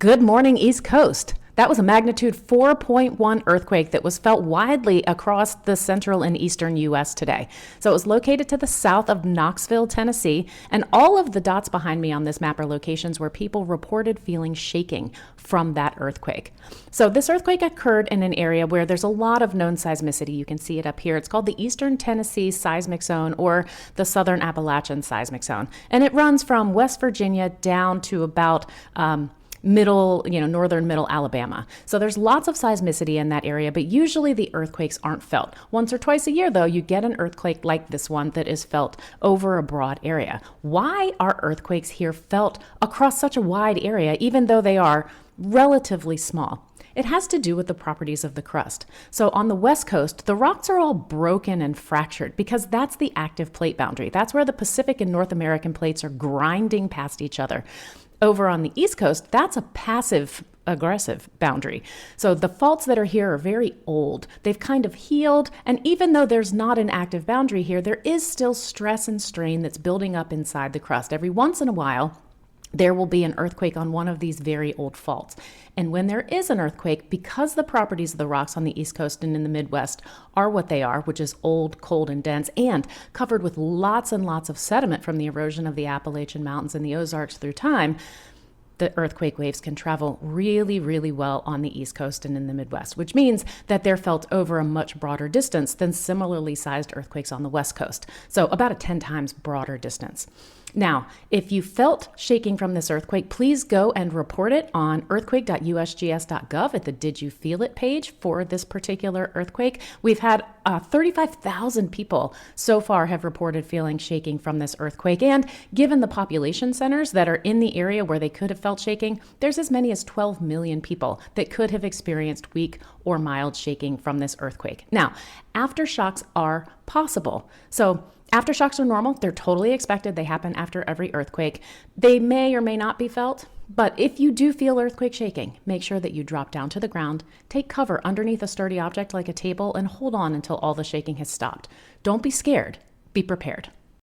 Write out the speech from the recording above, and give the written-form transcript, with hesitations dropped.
Good morning, East Coast. That was a magnitude 4.1 earthquake that was felt widely across the central and eastern U.S. today. So it was located to the south of Knoxville, Tennessee, and all of the dots behind me on this map are locations where people reported feeling shaking from that earthquake. So this earthquake occurred in an area where there's a lot of known seismicity. You can see it up here. It's called the Eastern Tennessee Seismic Zone or the Southern Appalachian Seismic Zone. And it runs from West Virginia down to about northern middle Alabama. So there's lots of seismicity in that area, but usually the earthquakes aren't felt. Once or twice a year, though, you get an earthquake like this one that is felt over a broad area. Why are earthquakes here felt across such a wide area, even though they are relatively small? It has to do with the properties of the crust. So on the West Coast, the rocks are all broken and fractured because that's the active plate boundary. That's where the Pacific and North American plates are grinding past each other. Over on the East Coast, that's a passive aggressive boundary. So the faults that are here are very old. They've kind of healed, and even though there's not an active boundary here, there is still stress and strain that's building up inside the crust. Every once in a while, there will be an earthquake on one of these very old faults. And when there is an earthquake, because the properties of the rocks on the East Coast and in the Midwest are what they are, which is old, cold, and dense, and covered with lots and lots of sediment from the erosion of the Appalachian Mountains and the Ozarks through time, the earthquake waves can travel really, really well on the East Coast and in the Midwest, which means that they're felt over a much broader distance than similarly sized earthquakes on the West Coast. So about a 10 times broader distance. Now, if you felt shaking from this earthquake, please go and report it on earthquake.usgs.gov at the Did You Feel It page for this particular earthquake. We've had 35,000 people so far have reported feeling shaking from this earthquake. And given the population centers that are in the area where they could have felt shaking, there's as many as 12 million people that could have experienced weak or mild shaking from this earthquake. Now, aftershocks are possible. So aftershocks are normal. They're totally expected. They happen after every earthquake. They may or may not be felt, but if you do feel earthquake shaking, make sure that you drop down to the ground, take cover underneath a sturdy object like a table, and hold on until all the shaking has stopped. Don't be scared. Be prepared.